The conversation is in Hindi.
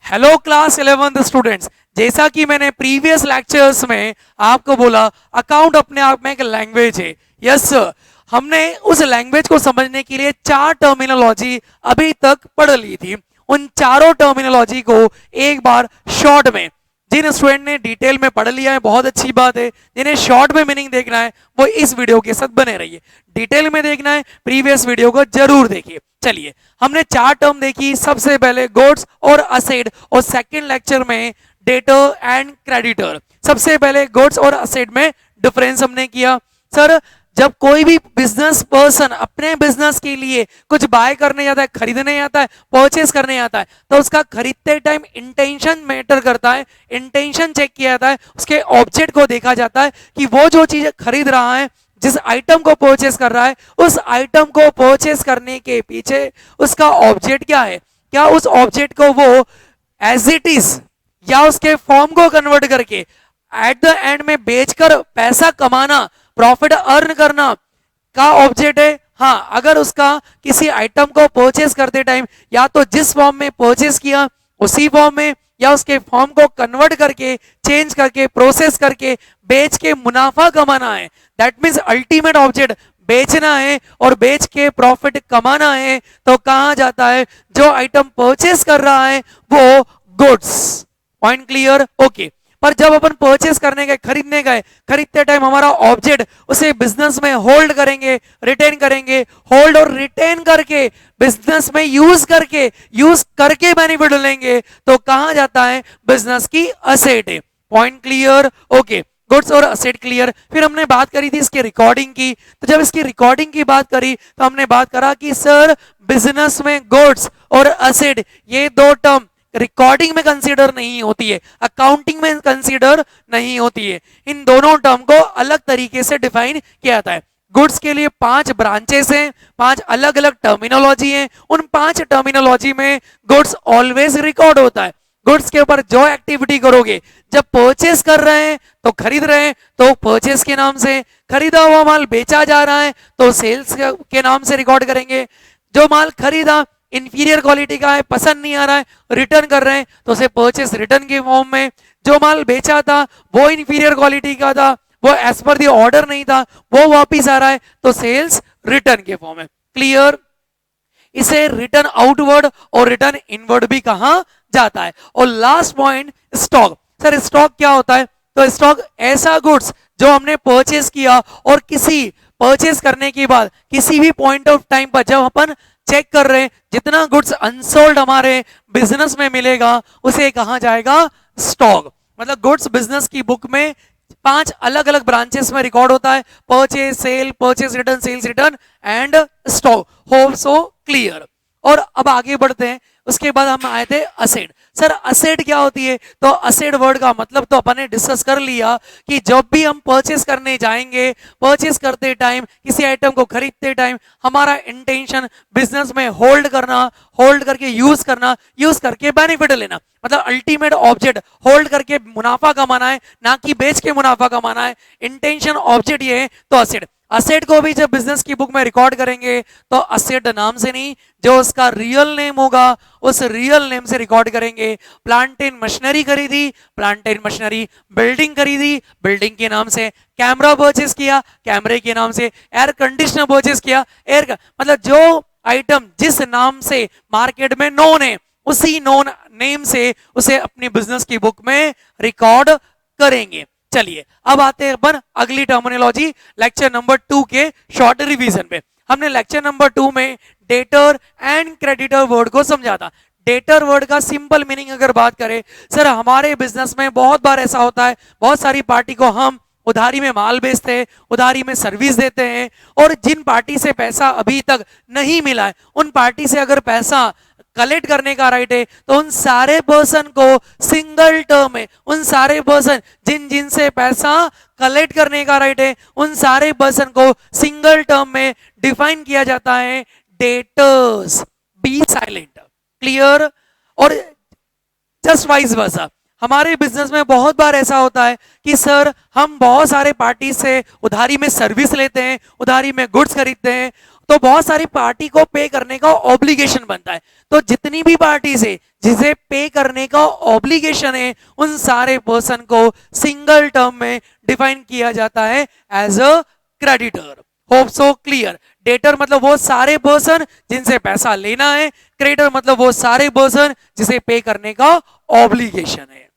हेलो क्लास 11th स्टूडेंट्स, जैसा कि मैंने प्रीवियस लेक्चर्स में आपको बोला, अकाउंट अपने आप में एक लैंग्वेज है। यस सर, हमने उस लैंग्वेज को समझने के लिए 4 टर्मिनोलॉजी अभी तक पढ़ ली थी। उन चारों टर्मिनोलॉजी को एक बार शॉर्ट में, जिन स्टूडेंट ने डिटेल में पढ़ लिया है बहुत अच्छी बात है, जिन्हें शॉर्ट में मीनिंग देखना है वो इस वीडियो के साथ बने रहिए। डिटेल में देखना है प्रीवियस वीडियो को जरूर देखिए। चलिए, हमने 4 टर्म देखी। सबसे पहले गुड्स और असेट, और सेकंड लेक्चर में डेटर एंड क्रेडिटर। सबसे पहले गुड्स और असेट में डिफरेंस हमने किया। सर, जब कोई भी बिजनेस पर्सन अपने बिजनेस के लिए कुछ बाय करने जाता है, खरीदने जाता है, परचेस करने जाता है, तो उसका खरीदते टाइम इंटेंशन मैटर करता है। इंटेंशन चेक किया जाता है, उसके ऑब्जेक्ट को देखा जाता है कि वो जो चीज खरीद रहा है, जिस आइटम को परचेस कर रहा है, उस आइटम को परचेस करने के पीछे उसका ऑब्जेक्ट क्या है। क्या उस ऑब्जेक्ट को वो एज इट इज या उसके फॉर्म को कन्वर्ट करके एट द एंड में बेचकर पैसा कमाना, प्रॉफिट अर्न करना का ऑब्जेक्ट है। हाँ, अगर उसका किसी आइटम को परचेस करते टाइम या तो जिस फॉर्म में परचेस किया उसी फॉर्म में, या उसके फॉर्म को कन्वर्ट करके, चेंज करके, प्रोसेस करके बेच के मुनाफा कमाना है, दैट मीन्स अल्टीमेट ऑब्जेक्ट बेचना है और बेच के प्रॉफिट कमाना है, तो कहा जाता है जो आइटम परचेस कर रहा है वो गुड्स। Point clear? ओके। पर जब अपन परचेस करने गए, खरीदने गए, खरीदते टाइम हमारा ऑब्जेक्ट उसे बिजनेस में होल्ड करेंगे, रिटेन करेंगे, होल्ड और रिटेन करके बिजनेस में यूज करके बेनिफिट लेंगे, तो कहा जाता है बिजनेस की असेट है। Point clear? ओके, गुड्स और असेट क्लियर। फिर हमने बात करी थी इसकी रिकॉर्डिंग की। तो जब इसकी रिकॉर्डिंग की बात करी तो हमने बात करा कि सर, बिजनेस में गुड्स और असेट ये दो टर्म रिकॉर्डिंग में कंसीडर नहीं होती है, अकाउंटिंग में कंसीडर नहीं होती है। इन दोनों टर्म को अलग तरीके से डिफाइन किया जाता है। गुड्स के लिए 5 ब्रांचेस हैं, 5 अलग अलग टर्मिनोलॉजी हैं। उन 5 टर्मिनोलॉजी में गुड्स ऑलवेज रिकॉर्ड होता है। गुड्स के ऊपर जो एक्टिविटी करोगे, जब परचेस कर रहे हैं तो खरीद रहे हैं तो परचेस के नाम से, खरीदा हुआ माल बेचा जा रहा है तो सेल्स के नाम से रिकॉर्ड करेंगे। जो माल खरीदा इंफीरियर क्वालिटी का है, पसंद नहीं आ रहा है, रिटर्न कर रहे हैं तो उसे परचेस रिटर्न के फॉर्म में। जो माल बेचा था वो इंफीरियर क्वालिटी का था, वो एज पर दी ऑर्डर नहीं था, वो वापिस आ रहा है तो सेल्स रिटर्न के फॉर्म में। क्लियर? इसे रिटर्न आउटवर्ड और रिटर्न इनवर्ड भी कहा जाता है। और last point, stock. Sir, stock क्या होता है? तो स्टॉक ऐसा गुड्स जो हमने परचेस किया और किसी परचेस करने के बाद किसी भी पॉइंट ऑफ टाइम पर जब अपन चेक कर रहे हैं, जितना गुड्स अनसोल्ड हमारे बिजनेस में मिलेगा उसे कहा जाएगा स्टॉक। मतलब गुड्स बिजनेस की बुक में 5 अलग अलग ब्रांचेस में रिकॉर्ड होता है, purchase, sale, purchase return, sales return and stock. Hope so clear. और अब आगे बढ़ते हैं। उसके बाद हम आए थे असेट। सर, असेट क्या होती है? तो असेट वर्ड का मतलब तो अपन ने डिस्कस कर लिया कि जब भी हम परचेस करने जाएंगे, परचेस करते टाइम, किसी आइटम को खरीदते टाइम हमारा इंटेंशन बिजनेस में होल्ड करना, होल्ड करके यूज करना, यूज करके बेनिफिट लेना, मतलब अल्टीमेट ऑब्जेक्ट होल्ड करके मुनाफा कमाना है, ना कि बेच के मुनाफा कमाना है। इंटेंशन ऑब्जेक्ट ये है तो असेट। असेट को भी जब बिजनेस की बुक में रिकॉर्ड करेंगे तो असेट नाम से नहीं, जो उसका रियल नेम होगा उस रियल नेम से रिकॉर्ड करेंगे। प्लांट एंड मशीनरी खरीदी, प्लांट एंड मशीनरी। बिल्डिंग खरीदी, बिल्डिंग के नाम से। कैमरा परचेस किया, कैमरे के नाम से। एयर कंडीशनर परचेस किया, एयर का। मतलब जो आइटम जिस नाम से मार्केट में नोन है उसी नोन नेम से उसे अपनी बिजनेस की बुक में रिकॉर्ड करेंगे। चलिए, अब आते हैं अपन अगली टर्मिनोलॉजी लेक्चर नंबर 2 के शॉर्ट रिवीजन पे। हमने लेक्चर नंबर 2 में डेटर एंड क्रेडिटर वर्ड को समझा था। डेटर वर्ड का सिंपल मीनिंग अगर बात करें, सर हमारे बिजनेस में बहुत बार ऐसा होता है, बहुत सारी पार्टी को हम उधारी में माल बेचते हैं, उधारी में सर्विस देते हैं, और जिन पार्टी से पैसा अभी तक नहीं मिला है उन पार्टी से अगर पैसा कलेक्ट करने का राइट है तो उन सारे पर्सन को सिंगल टर्म है, उन सारे पर्सन जिन से पैसा कलेक्ट करने का राइट है उन सारे पर्सन को सिंगल टर्म में डिफाइन किया जाता है डेटर्स। Be silent. क्लियर? और जस्ट वाइस वर्सा, हमारे बिजनेस में बहुत बार ऐसा होता है कि सर हम बहुत सारे पार्टी से उधारी में सर्विस लेते हैं, उधारी में गुड्स खरीदते हैं, तो बहुत सारी पार्टी को पे करने का ऑब्लिगेशन बनता है। तो जितनी भी पार्टी से जिसे पे करने का ऑब्लिगेशन है, उन सारे पर्सन को सिंगल टर्म में डिफाइन किया जाता है as a creditor. Hope so clear. Debtor मतलब वो सारे पर्सन जिनसे पैसा लेना है, क्रेडिटर मतलब वो सारे पर्सन जिसे पे करने का ऑब्लिगेशन है।